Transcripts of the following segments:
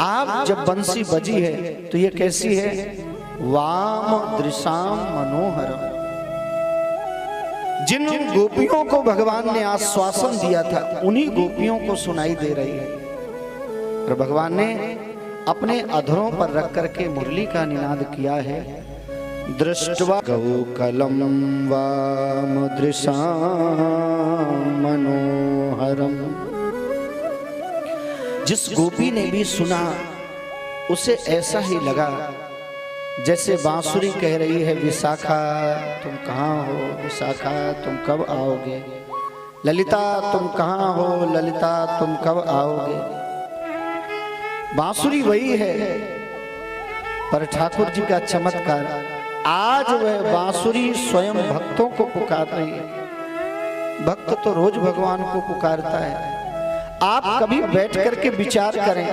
आप जब बंसी बजी है तो ये कैसी है? वाम दृशाम मनोहरम। जिन गोपियों को भगवान ने आश्वासन दिया था उन्हीं गोपियों को सुनाई दे रही है। और भगवान ने अपने अधरों पर रख करके मुरली का निनाद किया है। दृष्ट्वा गौकलम वाम दृशाम मनोहरम। जिस गोपी ने भी सुना उसे ऐसा ही लगा जैसे बांसुरी कह रही है, विशाखा तुम कहाँ हो, विशाखा तुम कब आओगे, ललिता तुम कहाँ हो, ललिता तुम कब आओगे। बांसुरी वही है, पर ठाकुर जी का चमत्कार, आज वह बांसुरी स्वयं भक्तों को पुकार रही है। भक्त तो रोज भगवान को पुकारता है। आप कभी बैठ करके विचार करें,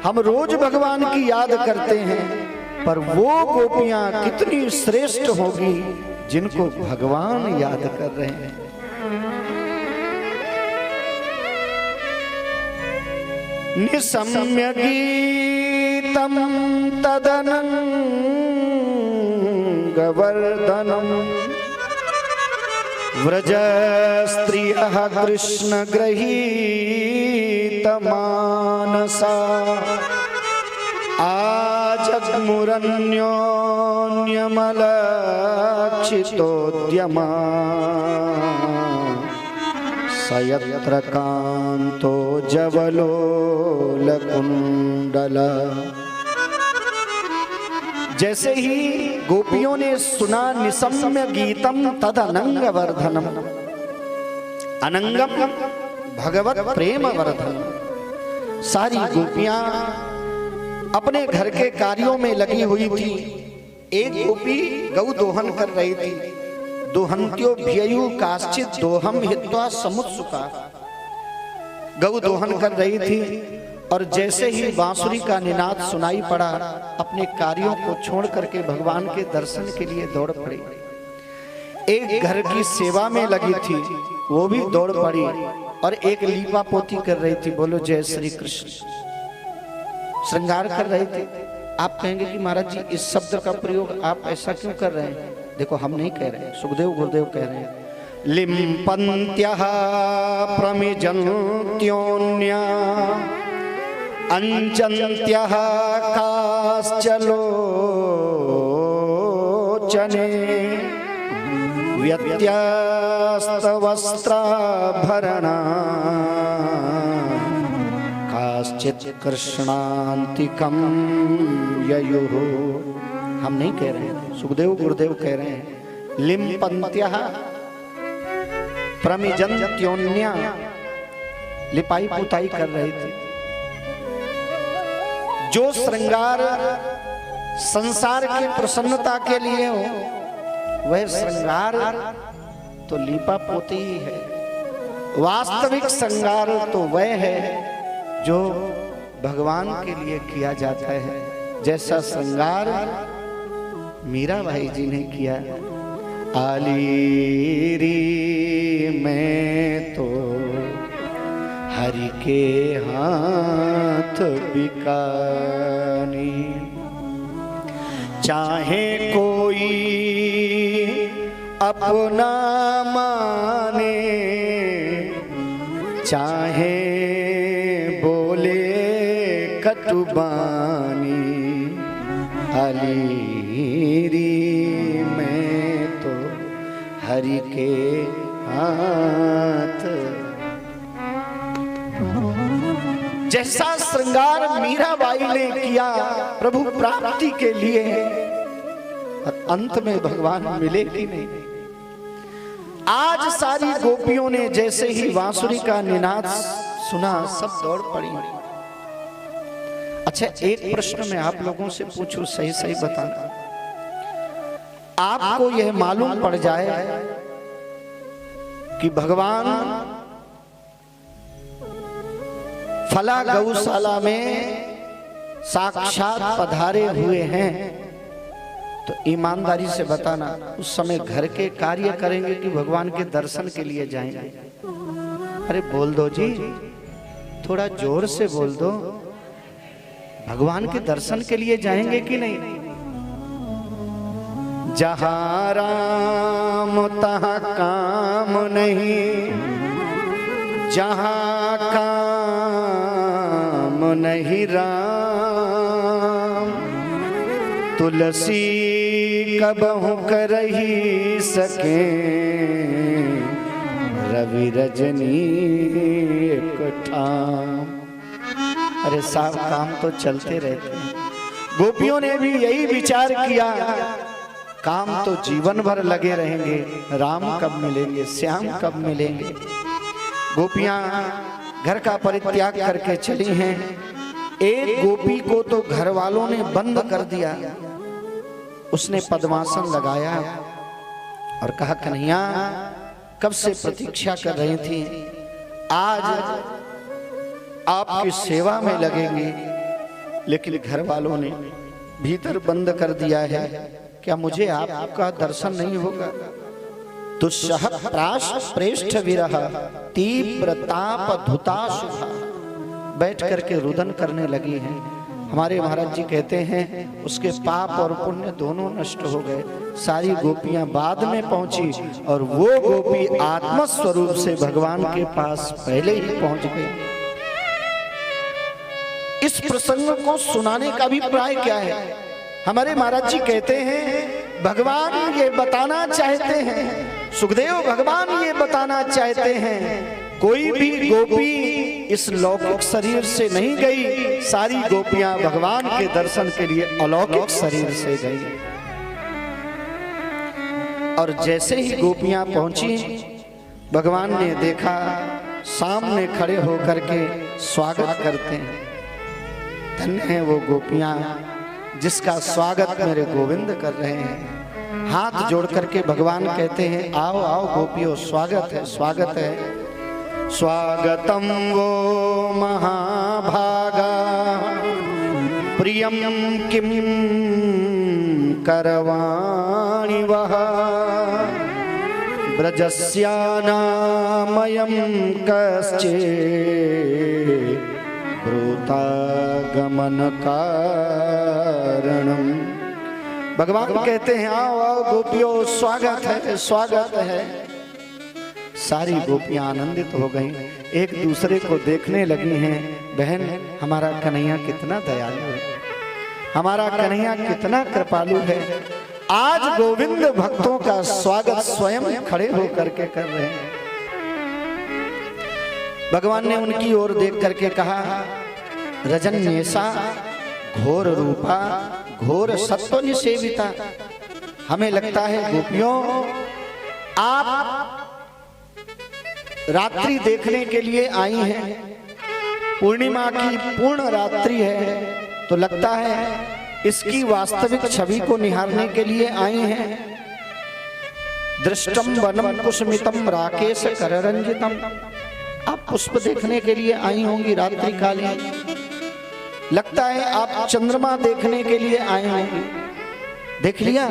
हम रोज भगवान की याद करते हैं, पर वो गोपियां कितनी श्रेष्ठ होगी जिनको भगवान याद कर रहे हैं। निसम्य गीतम तदनं गवर्धनम व्रज स्त्रियः कृष्ण गृहीत मानसा आजग्मुरन्योन्यमलक्षितोद्यमा सयत्र कांतो जवलोलकुंडला। जैसे ही गोपियों ने सुना निसम्य गीतम तद अनंग वर्धनम, अनंगम भगवत प्रेम वर्धनम। सारी गोपियां अपने घर के कार्यों में लगी हुई थी। एक गोपी गौ दोहन कर रही थी। दोहंत्यो भ्ययु काश्चित दोहम हित्वा समुत्सुका। गौ दोहन कर रही थी और जैसे ही बांसुरी का निनाद सुनाई पड़ा, अपने कार्यों को छोड़ करके भगवान के दर्शन के लिए दौड़ पड़ी। एक घर की सेवा में लगी थी, वो भी दौड़ पड़ी और एक लीपा पोती कर रही थी। बोलो जय श्री कृष्ण। श्रृंगार कर रहे थे। आप कहेंगे कि महाराज जी इस शब्द का प्रयोग आप ऐसा क्यों कर रहे हैं? देखो हम नहीं कह रहे हैं, सुखदेव गुरुदेव कह रहे हैं। लिम्पन्त्यः प्रमिजन्त्योन्या अंचन्त्यः काश्चलोचने व्यत्यस्तवस्त्राभरणा काश्चित् कृष्णान्तिकं ययुः। हम नहीं कह रहे हैं, सुखदेव गुरुदेव कह रहे हैं। लिम्पन्त्यः प्रमिजन्त्योन्या, लिपाई पुताई कर रही थी। जो श्रृंगार संसार की प्रसन्नता के लिए हो, वह श्रृंगार तो लीपा पोती ही है। वास्तविक श्रृंगार तो वह है जो भगवान के लिए किया जाता है, जैसा श्रृंगार मीराबाई जी ने किया। आलीरी मैं तो हरि के हाथ बिकानी, चाहे कोई अपना माने, चाहे बोले कटुबानी। अलीरी मैं तो हरि के हाथ। जैसा श्रृंगार मीराबाई ने किया प्रभु प्राप्ति के लिए, और अंत में भगवान मिले कि नहीं। आज सारी गोपियों ने जैसे ही बांसुरी का निनाद सुना, सब दौड़ पड़ी। अच्छा, एक प्रश्न मैं आप लोगों से पूछूं, सही सही बताना। आपको यह मालूम पड़ जाए कि भगवान फला गौशाला में साक्षात पधारे हुए हैं, तो ईमानदारी से बताना, उस समय घर के कार्य करेंगे कि भगवान के दर्शन के लिए जाएंगे? अरे बोल दो जी, थोड़ा जोर से बोल दो। भगवान के दर्शन के लिए जाएंगे कि नहीं? जहाँ राम तहाँ काम नहीं, जहाँ काम नहीं राम, तुलसी कबहु करही सके, रवि रजनी एक ठाम। अरे साहब, काम तो चलते रहते हैं। गोपियों ने भी यही विचार किया, काम तो जीवन भर लगे रहेंगे, राम कब मिलेंगे, श्याम कब मिलेंगे। गोपियां घर का परित्याग करके चली हैं। एक गोपी को तो घर वालों ने बंद कर दिया। उसने पद्मासन लगाया और कहा, कन्हैया कब से प्रतीक्षा कर रही थी, आज आपकी सेवा में लगेंगे। लेकिन घर वालों ने भीतर बंद कर दिया है, क्या मुझे आपका दर्शन नहीं होगा? दुस्सह प्राश प्रेष्ठ विरह तीव्र ताप धुता शुभा। बैठ करके रुदन करने लगी हैं। हमारे महाराज जी कहते हैं उसके पाप और पुण्य दोनों नष्ट हो गए। सारी गोपियां बाद में पहुंची और वो गोपी आत्मस्वरूप से भगवान के पास पहले ही पहुंच गई। इस प्रसंग को सुनाने का भी प्राय क्या है? हमारे महाराज जी कहते हैं भगवान ये बताना चाहते हैं, सुखदेव भगवान ये बताना चाहते हैं, कोई भी गोपी इस लौकिक शरीर से नहीं गई, सारी गोपियां भगवान के दर्शन के लिए अलौकिक शरीर से गई। और जैसे ही गोपियां पहुंची, भगवान ने देखा सामने खड़े होकर के स्वागत करते हैं। धन्य है वो गोपियां जिसका स्वागत मेरे गोविंद कर रहे हैं। हाथ जोड़ करके भगवान कहते हैं, आओ आओ गोपियों, स्वागत है, स्वागत है। स्वागतम वो महाभागा प्रियम किम करवाणि वह, ब्रजस्यानामयं कश्चित् ब्रूतागमन कारणम। भगवान कहते हैं, आओ आओ गोपियों, स्वागत है, स्वागत है। सारी गोपियां आनंदित हो गईं, एक दूसरे को देखने लगी हैं। बहन, हमारा कन्हैया कितना दयालु है, हमारा कन्हैया कितना कृपालु है। आज गोविंद भक्तों का स्वागत स्वयं खड़े होकर के कर रहे हैं। भगवान ने उनकी ओर देख करके कहा, रजन्येषा घोर रूपा घोर सत्व निसेविता। हमें लगता है गोपियों, आप रात्रि देखने के लिए आई हैं। पूर्णिमा की पूर्ण रात्रि है, तो लगता है इसकी वास्तविक छवि को निहारने के लिए आई हैं। दृष्टम वनम कुसुमितम राकेश कररंजितम। आप पुष्प देखने के लिए आई होंगी रात्रि कालीन। लगता है आप चंद्रमा देखने के लिए आए होंगे। देख लिया,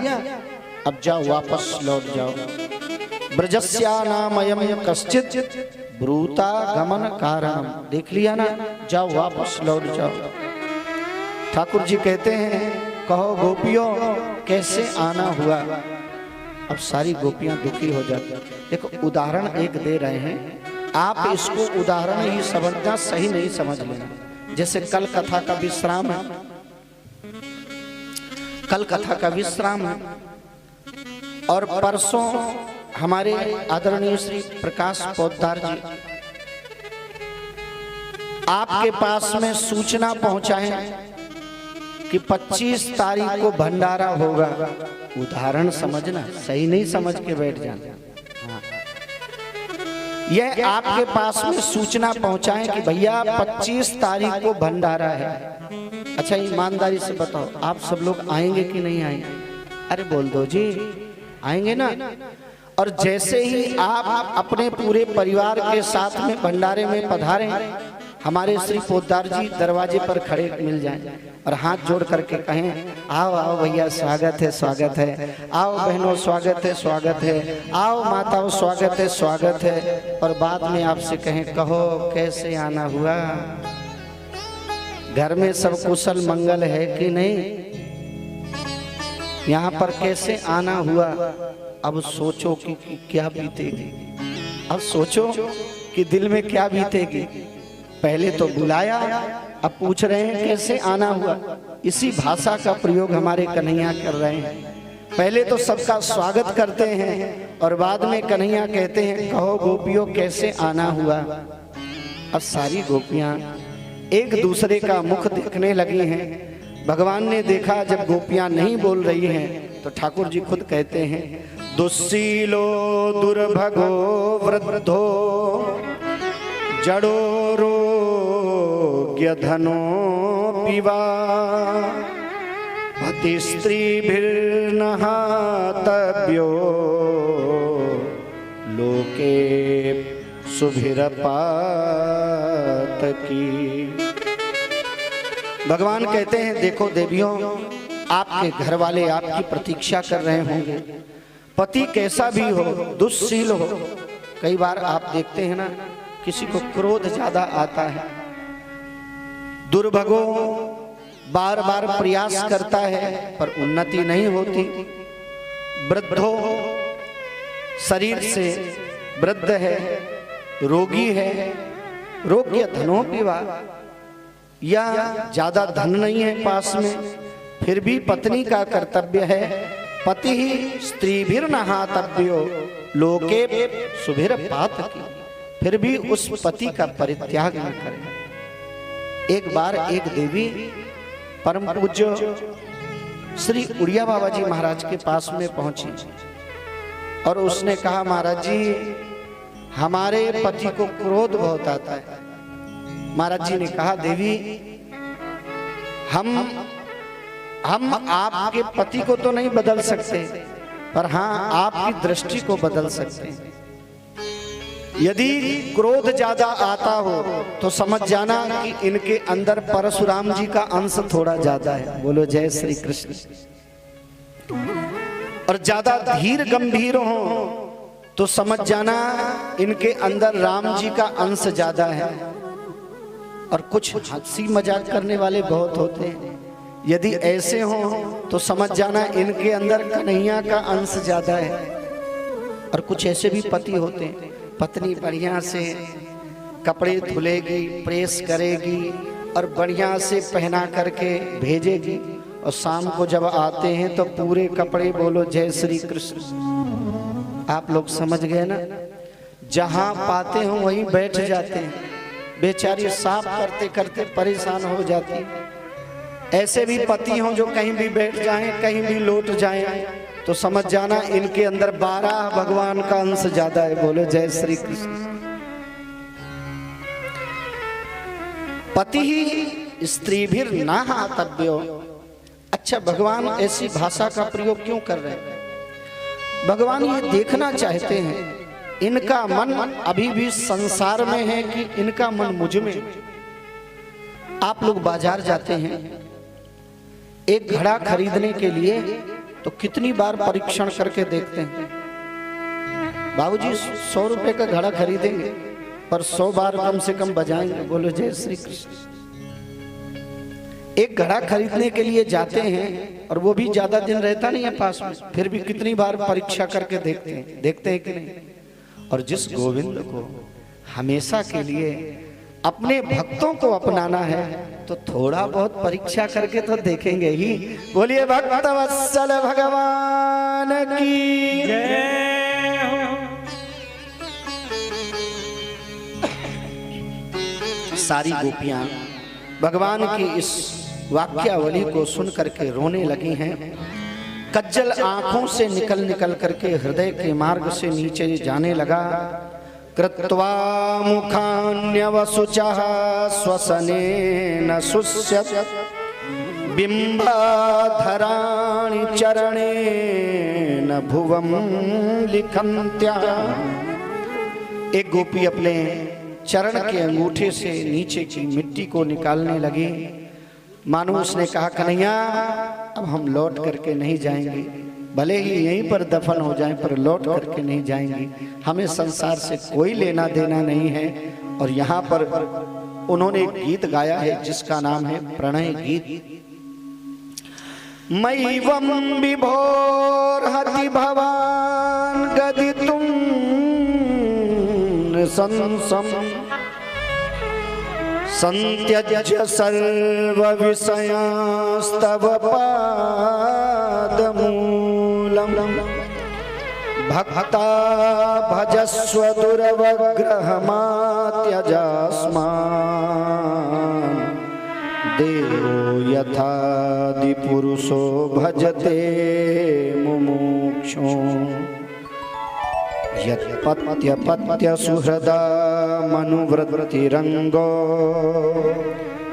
अब जाओ, वापस लौट जाओ। ब्रजस्यानामयं कश्चित् ब्रूता गमन कारणम। देख लिया ना, जाओ, वापस लौट जाओ। ठाकुर जी कहते हैं, कहो गोपियों, कैसे आना हुआ? अब सारी गोपियां दुखी हो जाती। देखो, उदाहरण एक दे रहे हैं, आप इसको उदाहरण ही समझना, सही नहीं समझ लेना। जैसे कल कथा का विश्राम है, कल कथा का विश्राम है, और परसों हमारे आदरणीय श्री प्रकाश पोद्दार जी आपके पास में सूचना पहुंचाएं कि 25 तारीख को भंडारा होगा। उदाहरण समझना, सही नहीं समझ के बैठ जाना। यह आपके पास में सूचना पहुंचाएं कि भैया 25 तारीख को भंडारा है। अच्छा, ईमानदारी से बताओ, आप सब लोग आएंगे कि नहीं आएंगे? अरे बोल दो जी, आएंगे ना। और जैसे ही आप अपने पूरे परिवार के साथ में भंडारे में पधारें, हमारे श्री पोद्दार जी दरवाजे पर खड़े मिल जाएं और हाथ जोड़ करके कहें, आओ आओ भैया, स्वागत है, स्वागत है। आओ बहनों, स्वागत है, स्वागत है। आओ माताओं, स्वागत है, स्वागत है। और बाद में आपसे कहें, कहो कैसे आना हुआ? घर में सब कुशल मंगल है कि नहीं, यहाँ पर कैसे आना हुआ। अब सोचो कि क्या बीतेगी, अब सोचो कि दिल में क्या बीतेगी। पहले तो बुलाया, अब पूछ रहे हैं कैसे आना हुआ। इसी भाषा का प्रयोग हमारे कन्हैया कर रहे हैं। पहले तो सबका स्वागत करते हैं और बाद में कन्हैया कहते हैं कहो गोपियों कैसे आना हुआ। अब सारी गोपियां एक दूसरे का मुख देखने लगी हैं। भगवान ने देखा जब गोपियां नहीं बोल रही हैं तो ठाकुर जी खुद कहते हैं दुस्सीलो दुर्भगो वृद्धो जड़ो रोग्य धनो पिवा पति स्त्रीभिर्नहातव्यो लोके सुभिरपातकी। भगवान कहते हैं देखो देवियों, आपके घर वाले आपकी प्रतीक्षा कर रहे होंगे। पति कैसा भी हो, दुस्शील हो। कई बार आप देखते हैं ना, किसी को क्रोध ज्यादा आता है, दुर्भगो बार बार प्रयास करता है पर उन्नति नहीं होती। वृद्धो शरीर से वृद्ध है, रोगी है, रोग्य धनो पिवा, या ज्यादा धन नहीं है पास में, फिर भी पत्नी का कर्तव्य है पति ही स्त्रीभिर्नहातव्यो लोके सुभिरपातकी, फिर भी उस पति का परित्याग न करें। एक बार एक देवी परम पूज्य श्री उड़िया बाबा जी महाराज के पास में पहुंची और उसने कहा महाराज जी हमारे पति को क्रोध बहुत आता है। महाराज जी ने कहा देवी हम आपके पति को तो नहीं बदल सकते, पर हाँ आपकी दृष्टि को बदल सकते हैं। यदि क्रोध ज्यादा आता हो तो समझ जाना कि इनके अंदर परशुराम जी का अंश थोड़ा ज्यादा है। बोलो जय श्री कृष्ण। और ज्यादा धीर गंभीर हो तो समझ जाना इनके अंदर राम जी का अंश ज्यादा है। और कुछ हंसी मजाक करने वाले बहुत होते हैं, यदि ऐसे हो तो समझ जाना इनके अंदर कन्हैया का अंश ज्यादा है। और कुछ ऐसे भी पति होते हैं, पत्नी बढ़िया से कपड़े धुलेगी, प्रेस करेगी और बढ़िया से पहना करके भेजेगी, और शाम को जब आते हैं तो पूरे कपड़े, बोलो जय श्री कृष्ण। आप लोग समझ गए ना, जहां पाते हो वहीं बैठ जाते हैं, बेचारी साफ करते करते परेशान हो जाती। ऐसे भी पति हों जो कहीं भी बैठ जाएं, कहीं भी लौट जाएं, तो समझ जाना इनके अंदर 12 भगवान का अंश ज्यादा है। बोलो जय श्री कृष्ण। पति ही स्त्रीभिर्नहातव्यो। अच्छा, भगवान ऐसी भाषा का प्रयोग क्यों कर रहे हैं? भगवान ये देखना चाहते हैं इनका मन अभी भी संसार में है कि इनका मन मुझ में। आप लोग बाजार जाते हैं, एक घड़ा खरीदने के लिए तो कितनी बार परीक्षण करके देखते हैं। बाबूजी 100 रुपए का घड़ा खरीदेंगे पर 100 बार कम से कम बजाएंगे। बोलो जय श्री कृष्ण। एक घड़ा खरीदने के लिए जाते हैं और वो भी ज्यादा दिन रहता नहीं है पास में, फिर भी कितनी बार परीक्षा करके देखते हैं कि नहीं। और जिस गोविंद को हमेशा के लिए अपने भक्तों को अपनाना है तो थोड़ा बहुत परीक्षा करके तो देखेंगे ही। बोलिए भक्त वत्सल भगवान की जय। सारी गोपियां भगवान की इस वाक्यावली को सुन करके रोने लगी हैं। कज्जल आंखों से निकल निकल करके हृदय के मार्ग से नीचे जाने लगा। कृत्वा मुखान्यवसुचः स्वसनेन शुष्यत् बिम्बाधराणि चरणेन भुवं लिखन्त्याः। एक गोपी अपने चरण के अंगूठे से नीचे की मिट्टी को निकालने लगी। मानो उसने कहा कन्हैया अब हम लौट करके नहीं जाएंगे, भले ही यहीं पर दफन हो जाएं पर लौट करके नहीं जाएंगे। हमें संसार से कोई लेना देना नहीं है और यहाँ पर उन्होंने एक गीत गाया है जिसका नाम है प्रणय गीत। मैवं विभोर्हति भवान गदितुं संसम संत्यज्य सर्व विषयास्तव पादमूलम् भक्ता भजस्व दुरवग्रहमात्यजास्मान् देवो यथादिपुरुषो भजते मुमुक्षो यत्पत्य सुहृदा मनुवृत्तिरंगो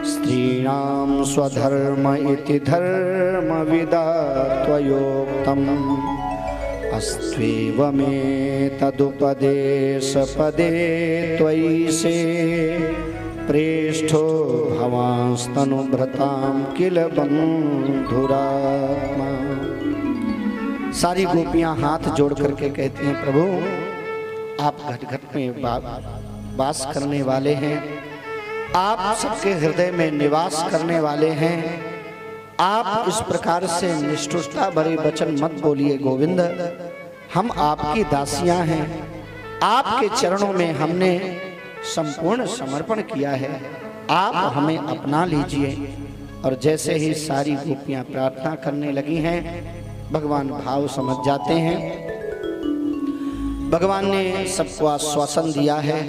स्त्रीणां स्वधर्म इति धर्मविदात्वयोक्तम् अस्त्वेवमेतदुपदेशपदे त्वयि से प्रेष्ठो भवांस्तनुभृतां किल बंधुरात्मा। सारी गोपियां हाथ जोड़ करके कहती हैं, प्रभु आप घट घट में वास करने वाले हैं, आप सबके हृदय में निवास करने वाले हैं। आप इस प्रकार से निष्ठुरता भरे वचन मत बोलिए गोविंद, हम आपकी दासियां हैं, आपके चरणों में हमने संपूर्ण समर्पण किया है, आप हमें अपना लीजिए। और जैसे ही सारी गोपियां प्रार्थना करने लगी हैं, भगवान भाव समझ जाते हैं। भगवान ने सबको आश्वासन दिया है।